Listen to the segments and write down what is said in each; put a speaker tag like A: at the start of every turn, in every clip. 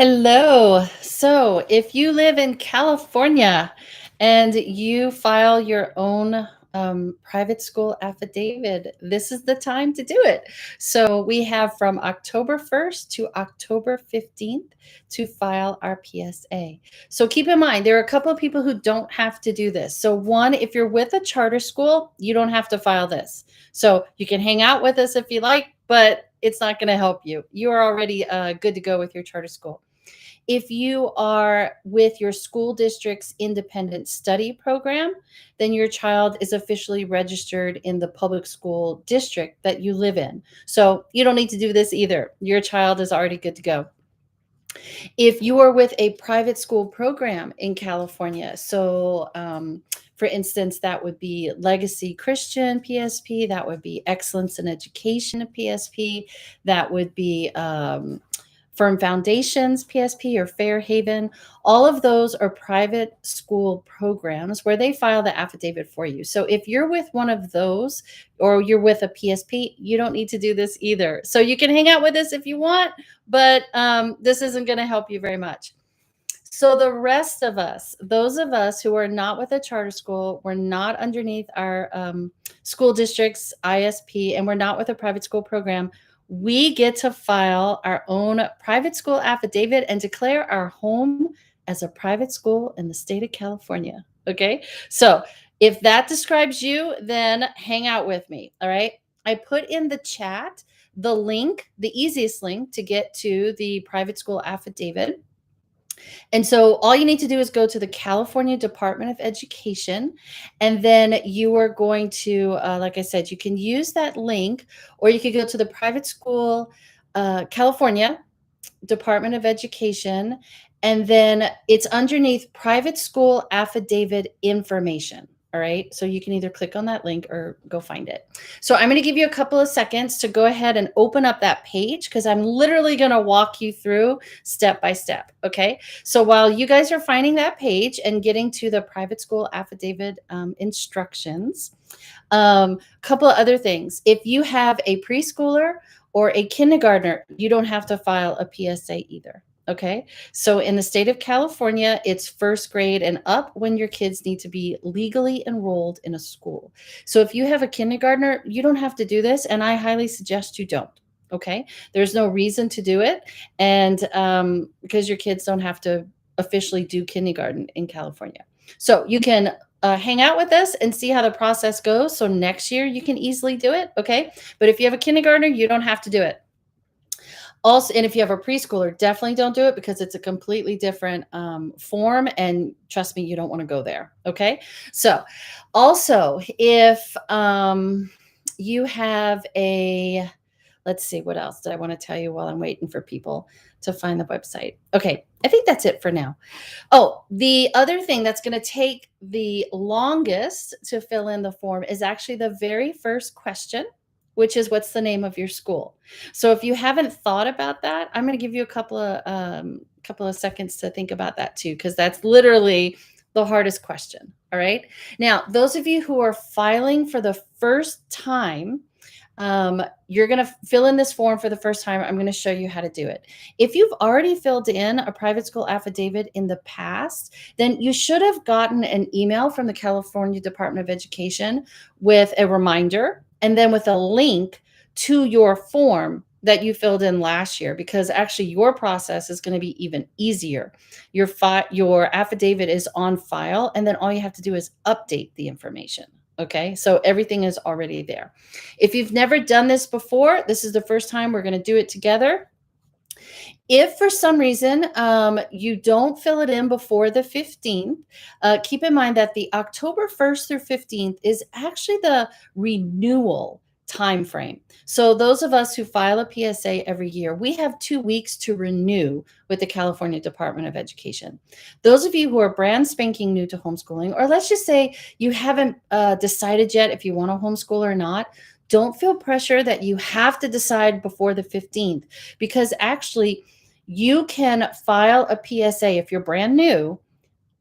A: Hello. So, if you live in California and you file your own private school affidavit, this is the time to do it. So, we have from October 1st to October 15th to file our PSA. So, keep in mind, there are a couple of people who don't have to do this. So, one, if you're with a charter school, you don't have to file this. So, you can hang out with us if you like, but it's not going to help you. You are already good to go with your charter school. If you are with your school district's independent study program, then your child is officially registered in the public school district that you live in. So you don't need to do this either. Your child is already good to go. If you are with a private school program in California, for instance, that would be Legacy Christian PSP, that would be Excellence in Education PSP, that would be Firm Foundations PSP or Fairhaven. All of those are private school programs where they file the affidavit for you. So if you're with one of those or you're with a PSP, you don't need to do this either. So you can hang out with us if you want, but this isn't going to help you very much. So the rest of us, those of us who are not with a charter school, we're not underneath our school district's ISP, and we're not with a private school program, we get to file our own private school affidavit and declare our home as a private school in the state of California. Okay. So if that describes you, then hang out with me. All right. I put in the chat the link, the easiest link to get to the private school affidavit. And so all you need to do is go to the California Department of Education, and then you are going to, like I said, you can use that link, or you could go to the Private School California Department of Education, and then it's underneath Private School Affidavit Information. All right. So you can either click on that link or go find it. So I'm going to give you a couple of seconds to go ahead and open up that page because I'm literally going to walk you through step by step. Okay. So while you guys are finding that page and getting to the private school affidavit instructions, a couple of other things. If you have a preschooler or a kindergartner, you don't have to file a PSA either. Okay. So in the state of California, it's first grade and up when your kids need to be legally enrolled in a school. So if you have a kindergartner, you don't have to do this. And I highly suggest you don't. Okay. There's no reason to do it. And because your kids don't have to officially do kindergarten in California. So you can hang out with us and see how the process goes. So next year you can easily do it. Okay. But if you have a kindergartner, you don't have to do it. Also, and if you have a preschooler, definitely don't do it because it's a completely different form. And trust me, you don't want to go there. Okay. So also, if you have let's see, what else did I want to tell you while I'm waiting for people to find the website? Okay. I think that's it for now. Oh, the other thing that's going to take the longest to fill in the form is actually the very first question, which is what's the name of your school. So if you haven't thought about that, I'm going to give you a couple of seconds to think about that too, because that's literally the hardest question. All right. Now, those of you who are filing for the first time, you're going to fill in this form for the first time. I'm going to show you how to do it. If you've already filled in a private school affidavit in the past, then you should have gotten an email from the California Department of Education with a reminder and then with a link to your form that you filled in last year, because actually your process is going to be even easier. Your affidavit is on file, and then all you have to do is update the information. Okay, so everything is already there. If you've never done this before, this is the first time we're going to do it together. If for some reason you don't fill it in before the 15th, keep in mind that the October 1st through 15th is actually the renewal time frame. So those of us who file a PSA every year, we have 2 weeks to renew with the California Department of Education. Those of you who are brand spanking new to homeschooling, or let's just say you haven't decided yet if you want to homeschool or not, don't feel pressure that you have to decide before the 15th, because actually you can file a PSA if you're brand new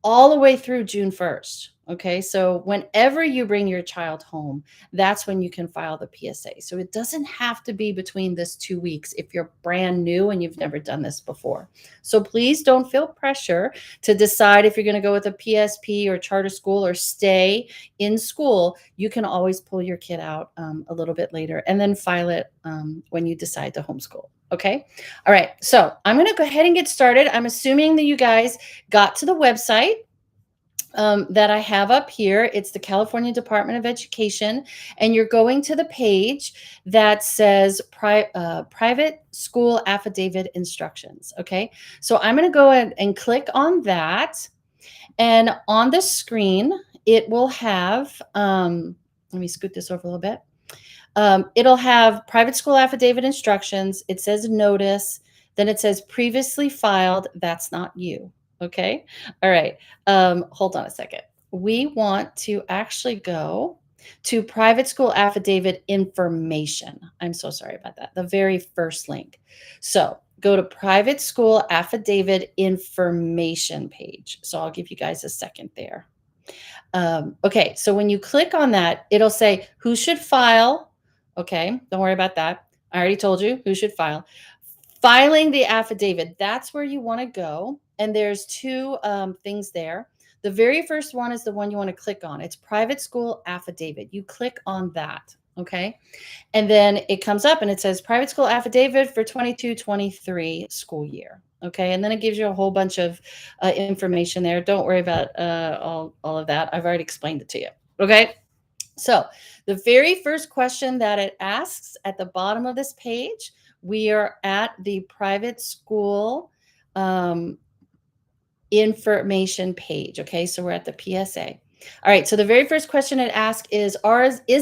A: all the way through June 1st. Okay, so whenever you bring your child home, that's when you can file the PSA. So it doesn't have to be between this 2 weeks if you're brand new and you've never done this before. So please don't feel pressure to decide if you're going to go with a PSP or charter school or stay in school. You can always pull your kid out a little bit later and then file it when you decide to homeschool. Okay. All right. So I'm going to go ahead and get started. I'm assuming that you guys got to the website that I have up here. It's the California Department of Education, and you're going to the page that says Private School Affidavit Instructions. Okay, so I'm going to go ahead and click on that, and on the screen, it will have, let me scoot this over a little bit. It'll have Private School Affidavit Instructions. It says Notice. Then it says Previously Filed. That's not you. Okay. All right. Hold on a second. We want to actually go to Private School Affidavit Information. I'm so sorry about that. The very first link. So go to Private School Affidavit Information page. So I'll give you guys a second there. Okay. So when you click on that, it'll say who should file. Okay, don't worry about that. I already told you who should file. Filing the affidavit, that's where you want to go. And there's two things there. The very first one is the one you want to click on. It's Private School Affidavit. You click on that, okay? And then it comes up and it says Private School Affidavit for 22-23 school year, okay? And then it gives you a whole bunch of information there. Don't worry about all of that. I've already explained it to you, okay? So the very first question that it asks at the bottom of this page, we are at the private school information page. Okay, so we're at the PSA. All right, so the very first question it asks is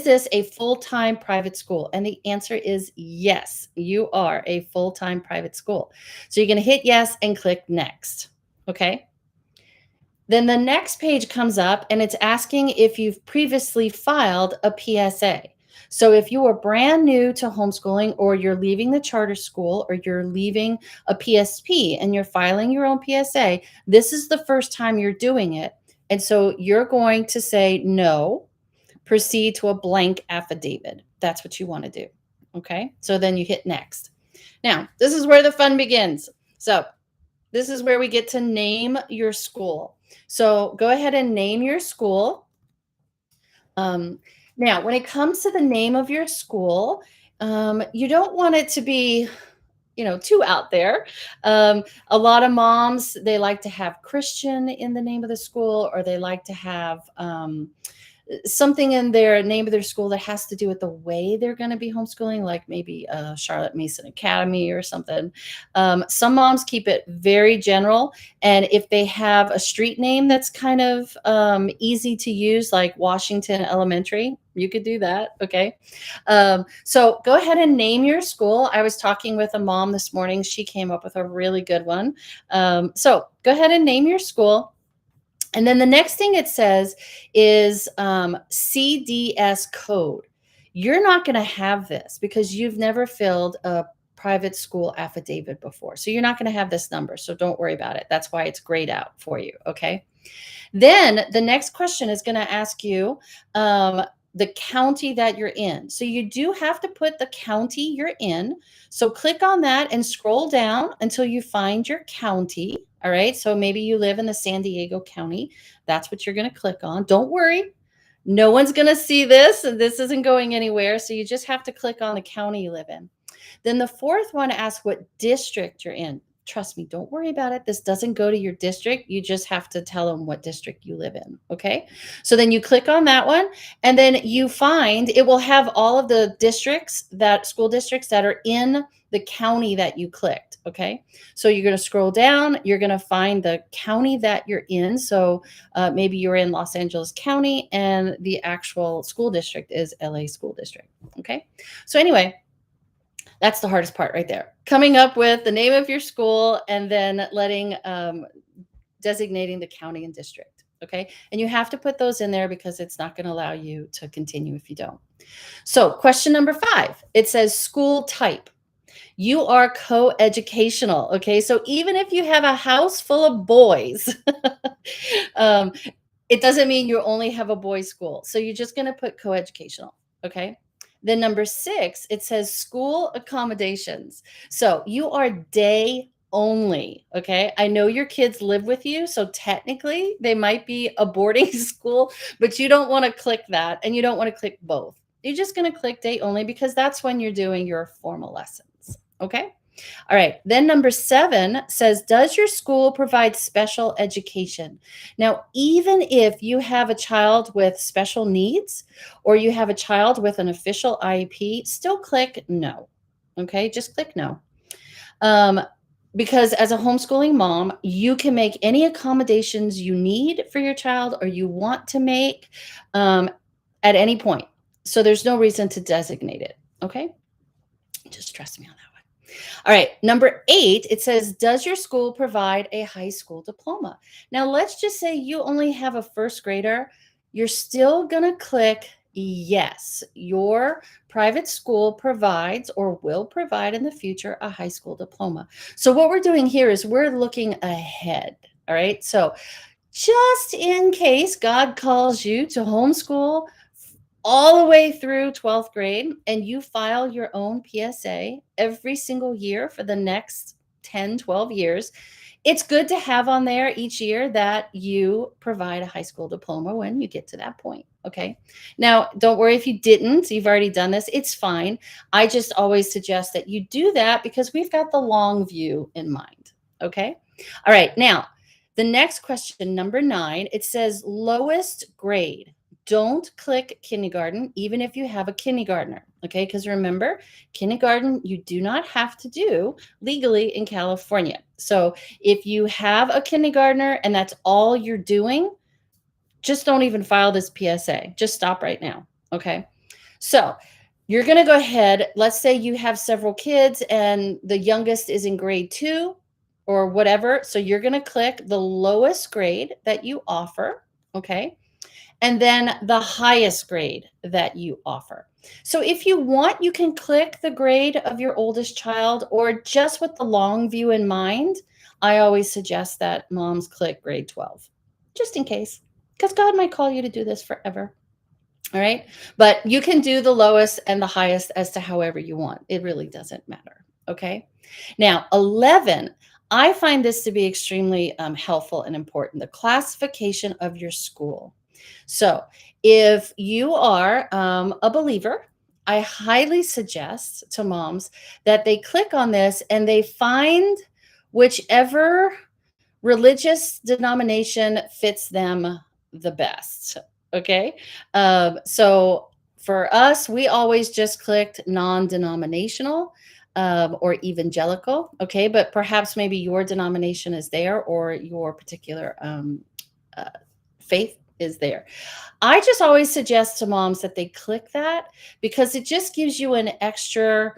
A: this a full-time private school? And the answer is yes, you are a full-time private school. So you're going to hit yes and click next. Okay. Then the next page comes up and it's asking if you've previously filed a PSA. So if you are brand new to homeschooling, or you're leaving the charter school, or you're leaving a PSP and you're filing your own PSA, this is the first time you're doing it. And so you're going to say no, proceed to a blank affidavit. That's what you want to do. Okay. So then you hit next. Now, this is where the fun begins. So this is where we get to name your school. So go ahead and name your school. Now, when it comes to the name of your school, you don't want it to be, too out there. A lot of moms, they like to have Christian in the name of the school, or they like to have something in their name of their school that has to do with the way they're going to be homeschooling, like maybe Charlotte Mason Academy or something. Some moms keep it very general. And if they have a street name that's kind of easy to use, like Washington Elementary, you could do that. Okay. So go ahead and name your school. I was talking with a mom this morning. She came up with a really good one. So go ahead and name your school. And then the next thing it says is CDS code. You're not going to have this because you've never filled a private school affidavit before. So you're not going to have this number. So don't worry about it. That's why it's grayed out for you. Okay. Then the next question is going to ask you the county that you're in. So you do have to put the county you're in. So click on that and scroll down until you find your county. All right. So maybe you live in the San Diego County. That's what you're going to click on. Don't worry. No one's going to see this, and this isn't going anywhere. So you just have to click on the county you live in. Then the fourth one asks what district you're in. Trust me, don't worry about it. This doesn't go to your district. You just have to tell them what district you live in. Okay. So then you click on that one, and then you find it will have all of the school districts that are in the county that you clicked. Okay. So you're going to scroll down. You're going to find the county that you're in. So maybe you're in Los Angeles County and the actual school district is LA School District. Okay. So anyway, that's the hardest part right there. Coming up with the name of your school and then designating the county and district. Okay. And you have to put those in there because it's not going to allow you to continue if you don't. So question number 5, it says school type. You are co-educational. Okay. So even if you have a house full of boys, It doesn't mean you only have a boys' school. So you're just going to put coeducational. Okay. Then number 6, it says school accommodations. So you are day only. Okay. I know your kids live with you. So technically they might be a boarding school, but you don't want to click that and you don't want to click both. You're just going to click day only because that's when you're doing your formal lessons. Okay. All right. Then number 7 says, does your school provide special education? Now, even if you have a child with special needs or you have a child with an official IEP, still click no. Okay. Just click no. Um, because as a homeschooling mom, you can make any accommodations you need for your child or you want to make at any point. So there's no reason to designate it. Okay. Just trust me on that. All right, number 8, it says, does your school provide a high school diploma? Now, let's just say you only have a first grader. You're still going to click yes. Your private school provides or will provide in the future a high school diploma. So what we're doing here is we're looking ahead. All right, so just in case God calls you to homeschool all the way through 12th grade and you file your own PSA every single year for the next 10, 12 years, it's good to have on there each year that you provide a high school diploma when you get to that point. Okay. Now, don't worry if you didn't, you've already done this. It's fine. I just always suggest that you do that because we've got the long view in mind. Okay. All right. Now, the next question, number 9, it says lowest grade. Don't click kindergarten, even if you have a kindergartner, okay? Because remember, kindergarten, you do not have to do legally in California. So if you have a kindergartner and that's all you're doing, just don't even file this PSA. Just stop right now, okay? So you're going to go ahead. Let's say you have several kids and the youngest is in grade 2 or whatever. So you're going to click the lowest grade that you offer, okay? And then the highest grade that you offer. So if you want, you can click the grade of your oldest child, or just with the long view in mind, I always suggest that moms click grade 12, just in case, because God might call you to do this forever. All right. But you can do the lowest and the highest as to however you want. It really doesn't matter. Okay. Now, 11, I find this to be extremely helpful and important, the classification of your school. So if you are a believer, I highly suggest to moms that they click on this and they find whichever religious denomination fits them the best. Okay. So for us, we always just clicked non-denominational or evangelical. Okay. But perhaps maybe your denomination is there or your particular uh, faith is there. I just always suggest to moms that they click that because it just gives you an extra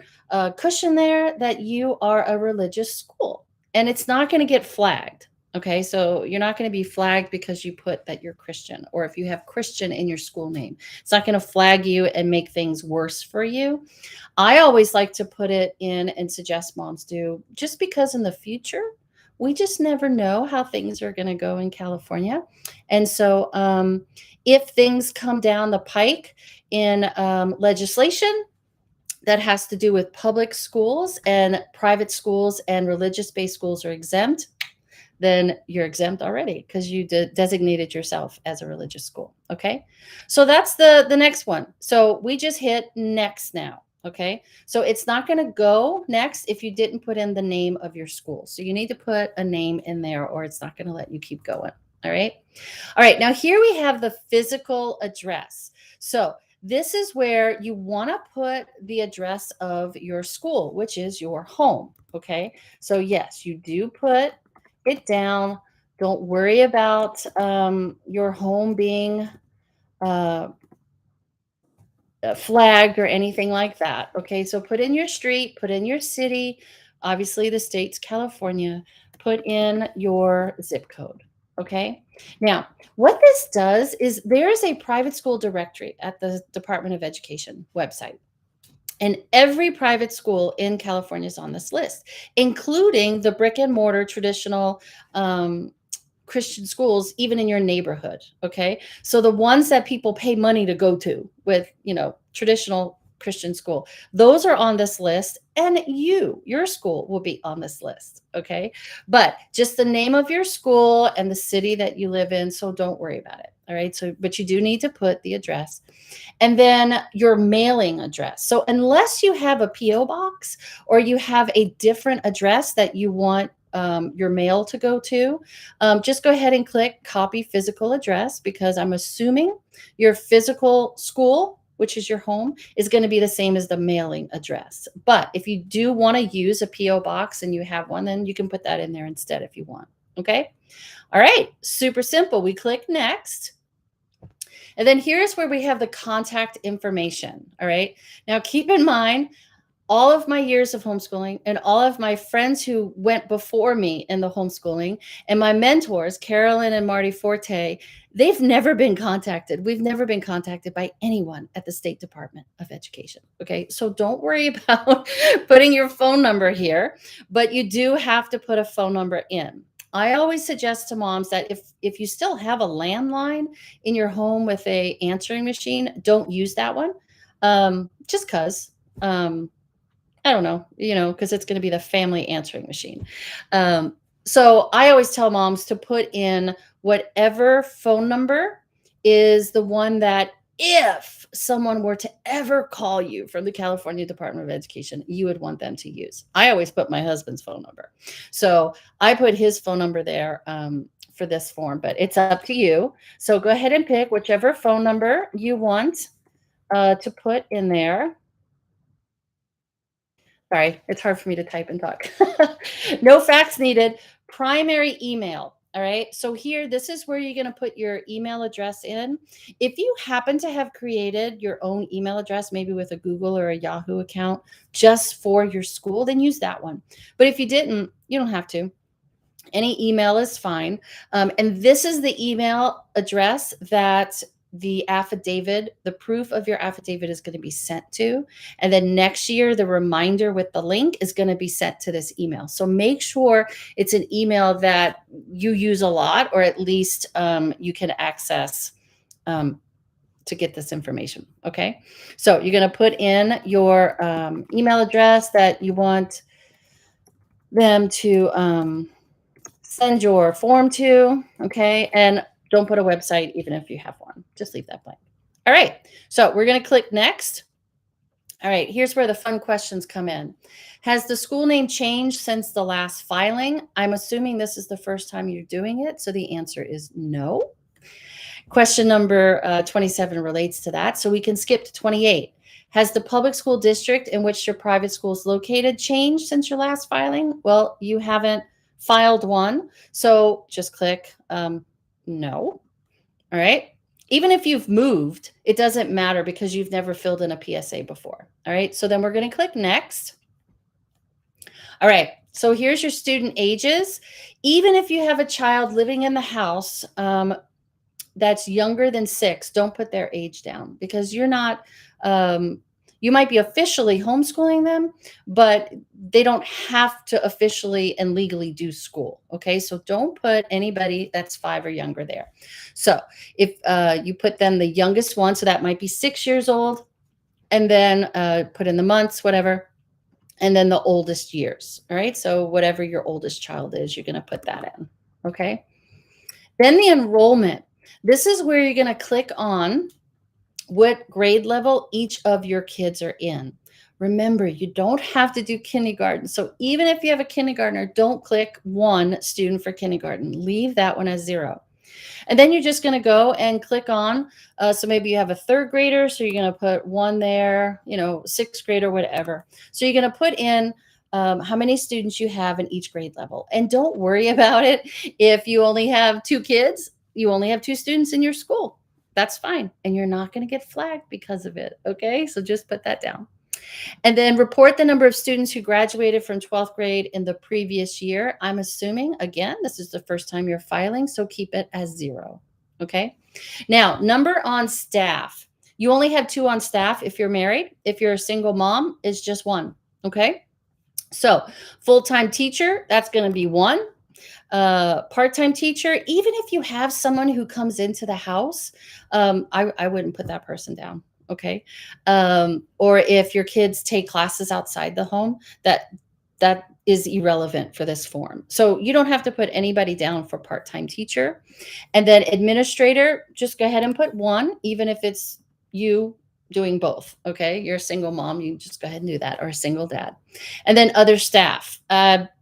A: cushion there that you are a religious school and it's not going to get flagged. Okay, so you're not going to be flagged because you put that you're Christian, or if you have Christian in your school name, it's not going to flag you and make things worse for you. I always like to put it in and suggest moms do, just because in the future, we just never know how things are going to go in California. And so if things come down the pike in legislation that has to do with public schools and private schools and religious-based schools are exempt, then you're exempt already because you designated yourself as a religious school. Okay. So that's the next one. So we just hit next now. Okay. So it's not going to go next if you didn't put in the name of your school. So you need to put a name in there or it's not going to let you keep going. All right. All right. Now here we have the physical address. So this is where you want to put the address of your school, which is your home. Okay. So yes, you do put it down. Don't worry about your home being flagged or anything like that. Okay, so put in your street, put in your city. Obviously, the state's California. Put in your zip code. Okay. Now, what this does is there is a private school directory at the Department of Education website. And every private school in California is on this list, including the brick and mortar traditional Christian schools even in your neighborhood. Okay. So the ones that people pay money to go to with, traditional Christian school, those are on this list, and your school will be on this list. Okay. But just the name of your school and the city that you live in. So don't worry about it. All right. So, but you do need to put the address and then your mailing address. So unless you have a PO box or you have a different address that you want your mail to go to, just go ahead and click copy physical address, because I'm assuming your physical school, which is your home, is going to be the same as the mailing address. But if you do want to use a PO box and you have one, then you can put that in there instead if you want. Okay. All right. Super simple. We click next. And then here's where we have the contact information. All right. Now keep in mind, all of my years of homeschooling and all of my friends who went before me in the homeschooling and my mentors, Carolyn and Marty Forte, they've never been contacted. We've never been contacted by anyone at the State Department of Education. Okay. So don't worry about putting your phone number here, but you do have to put a phone number in. I always suggest to moms that if you still have a landline in your home with a answering machine, don't use that one. Just because. I don't know, because it's going to be the family answering machine. So I always tell moms to put in whatever phone number is the one that if someone were to ever call you from the California Department of Education, you would want them to use. I always put my husband's phone number. So I put his phone number there for this form, but it's up to you. So go ahead and pick whichever phone number you want to put in there. Sorry, it's hard for me to type and talk. No facts needed. Primary email. All right. So here, this is where you're going to put your email address in. If you happen to have created your own email address, maybe with a Google or a Yahoo account just for your school, then use that one. But if you didn't, you don't have to. Any email is fine. And this is the email address that the affidavit, the proof of your affidavit is going to be sent to. And then next year, the reminder with the link is going to be sent to this email. So make sure it's an email that you use a lot, or at least you can access to get this information. Okay. So you're going to put in your email address that you want them to send your form to. Okay. And don't put a website, even if you have one. Just leave that blank. All right. So we're going to click next. All right. Here's where the fun questions come in. Has the school name changed since the last filing? I'm assuming this is the first time you're doing it. So the answer is no. Question number 27 relates to that. So we can skip to 28. Has the public school district in which your private school is located changed since your last filing? Well, you haven't filed one. So just click no. All right. Even if you've moved, it doesn't matter because you've never filled in a PSA before. All right. So then we're going to click next. All right. So here's your student ages. Even if you have a child living in the house that's younger than 6, don't put their age down, because you're not, you might be officially homeschooling them, but they don't have to officially and legally do school. Okay. So don't put anybody that's 5 or younger there. So if you put then the youngest one, so that might be 6 years old, and then put in the months, whatever, and then the oldest years. All right. So whatever your oldest child is, you're going to put that in. Okay. Then the enrollment. This is where you're going to click on what grade level each of your kids are in. Remember, you don't have to do kindergarten. So even if you have a kindergartner, don't click 1 student for kindergarten. Leave that one as 0. And then you're just going to go and click on, so maybe you have a 3rd grader, so you're going to put 1 there, 6th grader, whatever. So you're going to put in how many students you have in each grade level. And don't worry about it if you only have 2 kids, you only have 2 students in your school. That's fine. And you're not going to get flagged because of it. Okay. So just put that down. And then report the number of students who graduated from 12th grade in the previous year. I'm assuming, again, this is the first time you're filing, so keep it as 0. Okay. Now, number on staff. You only have 2 on staff if you're married. If you're a single mom, it's just 1. Okay. So full-time teacher, that's going to be 1. Part-time teacher, even if you have someone who comes into the house, I wouldn't put that person down. Okay. Or if your kids take classes outside the home, that is irrelevant for this form. So you don't have to put anybody down for part-time teacher. And then administrator, just go ahead and put one, even if it's you doing both. Okay. You're a single mom, you just go ahead and do that, or a single dad. And then other staff,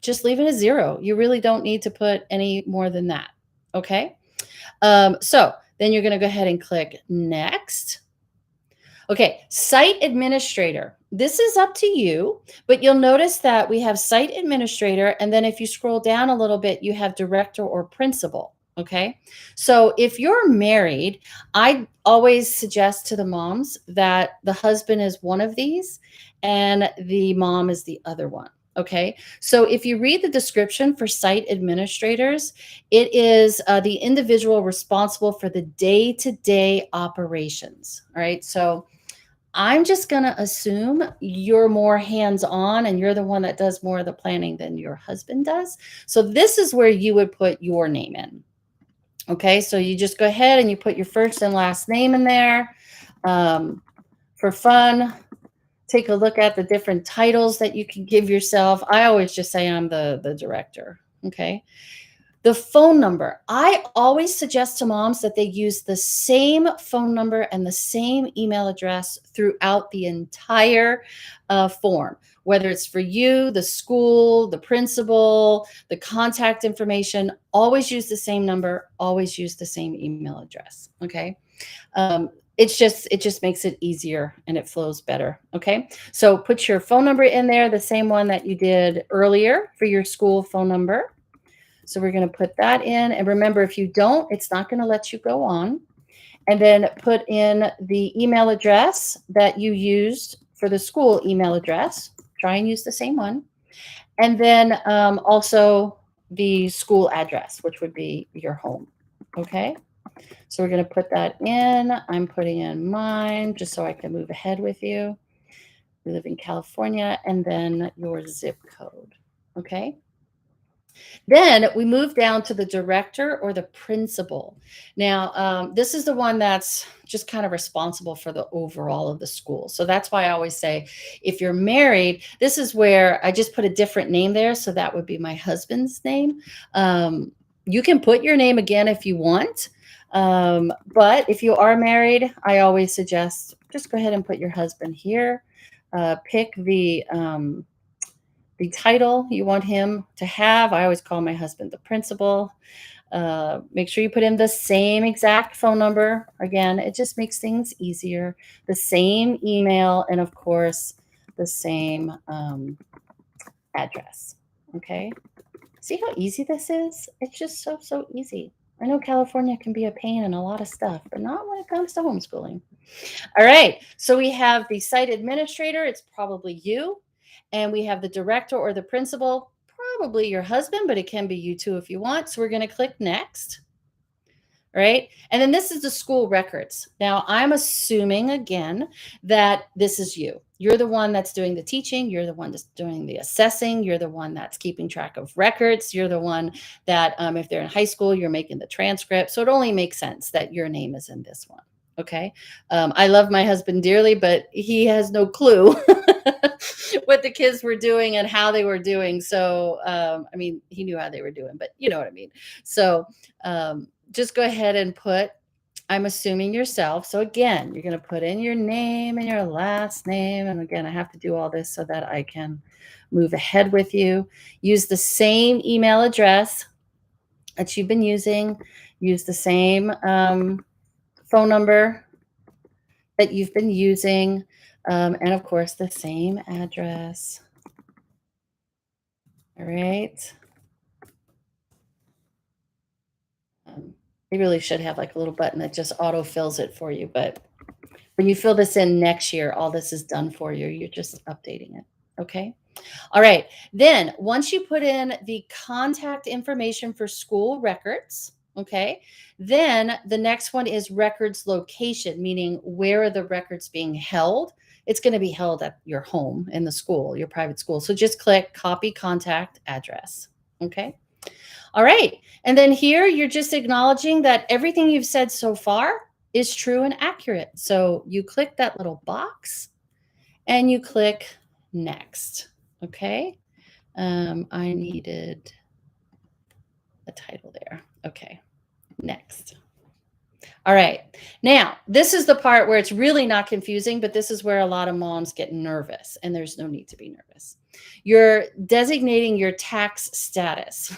A: just leave it a 0. You really don't need to put any more than that. Okay. So then you're going to go ahead and click next. Okay, site administrator. This is up to you, but you'll notice that we have site administrator, and then if you scroll down a little bit, you have director or principal. Okay, so if you're married, I always suggest to the moms that the husband is one of these and the mom is the other one. Okay, so if you read the description for site administrators, it is the individual responsible for the day to day operations. All right, so I'm just going to assume you're more hands-on and you're the one that does more of the planning than your husband does. So this is where you would put your name in. Okay, so you just go ahead and you put your first and last name in there. For fun, take a look at the different titles that you can give yourself. I always just say I'm the director. Okay. The phone number. I always suggest to moms that they use the same phone number and the same email address throughout the entire form, whether it's for you, the school, the principal, the contact information. Always use the same number, always use the same email address. Okay. It just makes it easier and it flows better. Okay. So put your phone number in there, the same one that you did earlier for your school phone number. So we're going to put that in. And remember, if you don't, it's not going to let you go on. And then put in the email address that you used for the school email address. Try and use the same one. And then also the school address, which would be your home. Okay. So we're going to put that in. I'm putting in mine just so I can move ahead with you. We live in California, and then your zip code. Okay. Then we move down to the director or the principal. Now, this is the one that's just kind of responsible for the overall of the school. So that's why I always say, if you're married, this is where I just put a different name there. So that would be my husband's name. You can put your name again if you want. But if you are married, I always suggest just go ahead and put your husband here. Pick the title you want him to have. I always call my husband the principal. Make sure you put in the same exact phone number. Again, it just makes things easier. The same email, and of course, the same address. Okay. See how easy this is? It's just so easy. I know California can be a pain in a lot of stuff, but not when it comes to homeschooling. All right. So we have the site administrator. It's probably you. And we have the director or the principal, probably your husband, but it can be you too if you want. So we're going to click next. Right. And then this is the school records. Now, I'm assuming again that this is you. You're the one that's doing the teaching. You're the one that's doing the assessing. You're the one that's keeping track of records. You're the one that, if they're in high school, you're making the transcript. So it only makes sense that your name is in this one. Okay. I love my husband dearly, but he has no clue what the kids were doing and how they were doing. So, I mean, he knew how they were doing, but you know what I mean? So, just go ahead and put, I'm assuming yourself. So again, you're going to put in your name and your last name. And again, I have to do all this so that I can move ahead with you. Use the same email address that you've been using. Use the same phone number that you've been using. And of course, the same address. All right. They really should have like a little button that just auto fills it for you. But when you fill this in next year, all this is done for you. You're just updating it. Okay. All right. Then once you put in the contact information for school records, okay, then the next one is records location, meaning where are the records being held? It's going to be held at your home in the school, your private school. So just click copy contact address. Okay. All right. And then here you're just acknowledging that everything you've said so far is true and accurate. So you click that little box and you click next. Okay. I needed a title there. Okay. Next. All right. Now, this is the part where it's really not confusing, but this is where a lot of moms get nervous, and there's no need to be nervous. You're designating your tax status.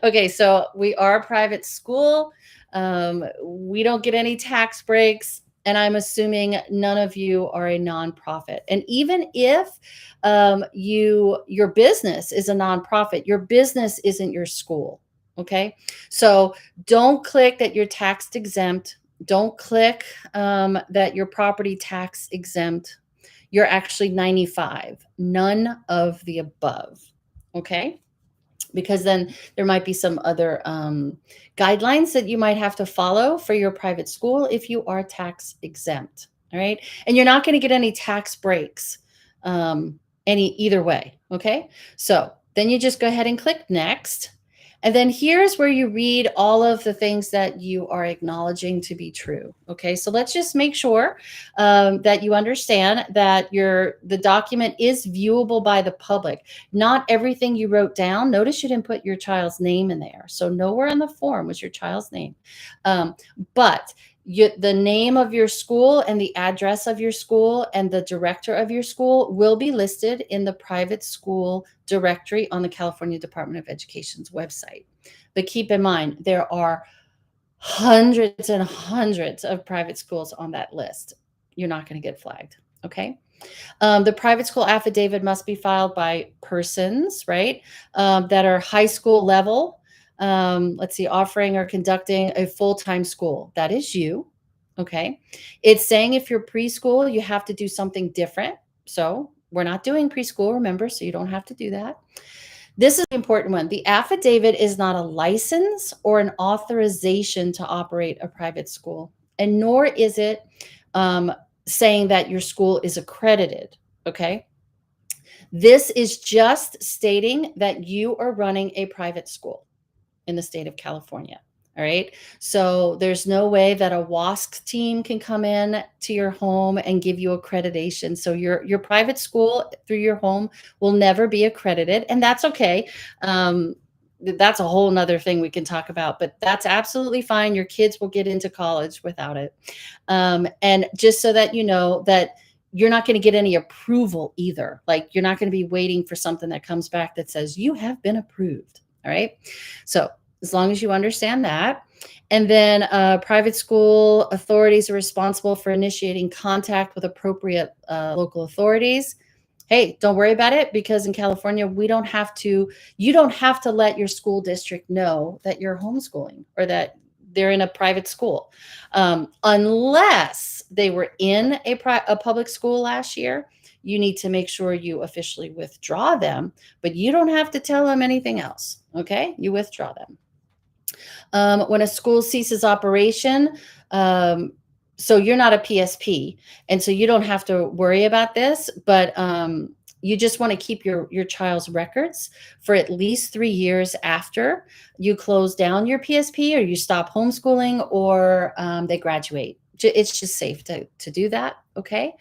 A: Okay, so we are a private school. We don't get any tax breaks, and I'm assuming none of you are a nonprofit. And even if your business is a nonprofit, your business isn't your school. Okay, so don't click that you're tax exempt. Don't click that you're property tax exempt. You're actually 95. None of the above. Okay. Because then there might be some other guidelines that you might have to follow for your private school if you are tax exempt. All right. And you're not going to get any tax breaks either way. Okay. So then you just go ahead and click next. And then here's where you read all of the things that you are acknowledging to be true. Okay, so let's just make sure that you understand that the document is viewable by the public. Not everything you wrote down. Notice you didn't put your child's name in there. So nowhere on the form was your child's name. But the name of your school and the address of your school and the director of your school will be listed in the private school directory on the California Department of Education's website. But keep in mind, there are hundreds and hundreds of private schools on that list. You're not going to get flagged. Okay. The private school affidavit must be filed by persons, right, that are high school level. Let's see, offering or conducting a full-time school. That is you. Okay. It's saying if you're preschool, you have to do something different. So we're not doing preschool, remember, so you don't have to do that. This is the important one. The affidavit is not a license or an authorization to operate a private school, and nor is it saying that your school is accredited. Okay. This is just stating that you are running a private school in the state of California. All right. So there's no way that a WASC team can come in to your home and give you accreditation. So your private school through your home will never be accredited, and that's okay. That's a whole nother thing we can talk about, but that's absolutely fine. Your kids will get into college without it. And just so that you know that you're not going to get any approval either. Like you're not going to be waiting for something that comes back that says you have been approved. All right. So as long as you understand that. And then private school authorities are responsible for initiating contact with appropriate local authorities. Hey, don't worry about it, because in California, you don't have to let your school district know that you're homeschooling or that they're in a private school, unless they were in a public school last year. You need to make sure you officially withdraw them, but you don't have to tell them anything else. Okay, you withdraw them. When a school ceases operation, so you're not a PSP, and so you don't have to worry about this, but you just want to keep your child's records for at least 3 years after you close down your PSP or you stop homeschooling or they graduate. It's just safe to do that. Okay.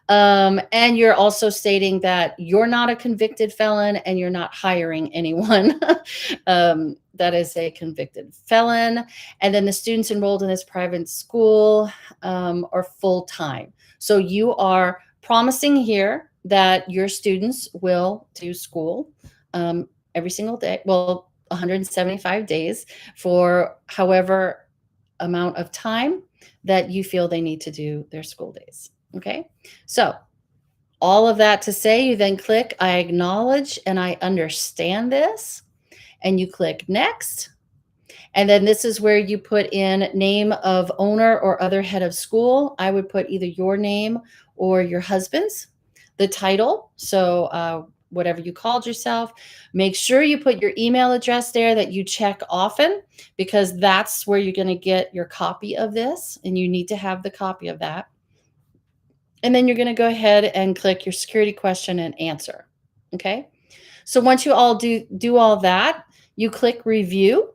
A: And you're also stating that you're not a convicted felon and you're not hiring anyone that is a convicted felon. And then the students enrolled in this private school are full-time. So you are promising here that your students will do school every single day. Well, 175 days for however amount of time that you feel they need to do their school days. Okay. So all of that to say, you then click, I acknowledge and I understand this, and you click next. And then this is where you put in name of owner or other head of school. I would put either your name or your husband's, the title. So whatever you called yourself, make sure you put your email address there that you check often, because that's where you're going to get your copy of this, and you need to have the copy of that. And then you're going to go ahead and click your security question and answer. Okay. So once you all do all that, you click review,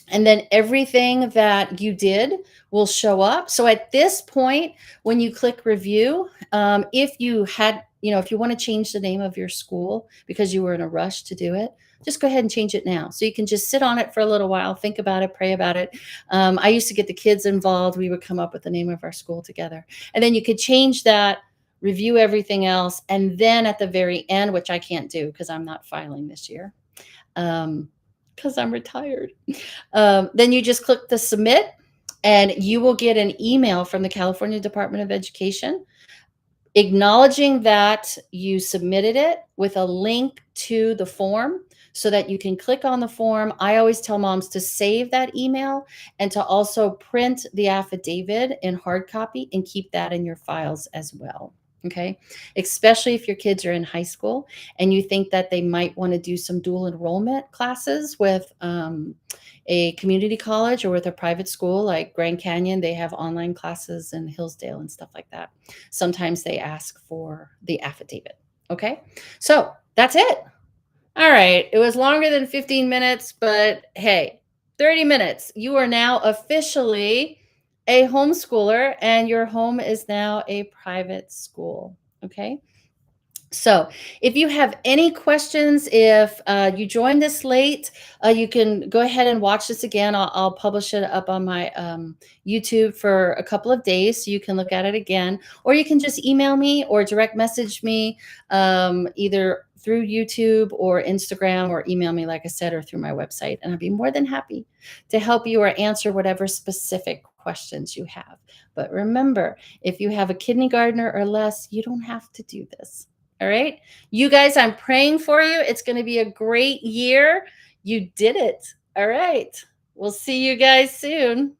A: and then everything that you did will show up. So at this point, when you click review, if you had, if you want to change the name of your school because you were in a rush to do it, just go ahead and change it now. So you can just sit on it for a little while, think about it, pray about it. I used to get the kids involved. We would come up with the name of our school together. And then you could change that, review everything else. And then at the very end, which I can't do because I'm not filing this year, because I'm retired. Then you just click the submit, and you will get an email from the California Department of Education acknowledging that you submitted it with a link to the form so that you can click on the form. I always tell moms to save that email and to also print the affidavit in hard copy and keep that in your files as well. Okay. Especially if your kids are in high school and you think that they might want to do some dual enrollment classes with a community college or with a private school like Grand Canyon. They have online classes in Hillsdale and stuff like that. Sometimes they ask for the affidavit. Okay. So that's it. All right. It was longer than 15 minutes, but hey, 30 minutes. You are now officially a homeschooler and your home is now a private school. Okay. So if you have any questions, if you joined this late, you can go ahead and watch this again. I'll publish it up on my YouTube for a couple of days so you can look at it again. Or you can just email me or direct message me either through YouTube or Instagram, or email me, like I said, or through my website. And I'd be more than happy to help you or answer whatever specific questions you have. But remember, if you have a kindergartner or less, you don't have to do this. All right. You guys, I'm praying for you. It's going to be a great year. You did it. All right. We'll see you guys soon.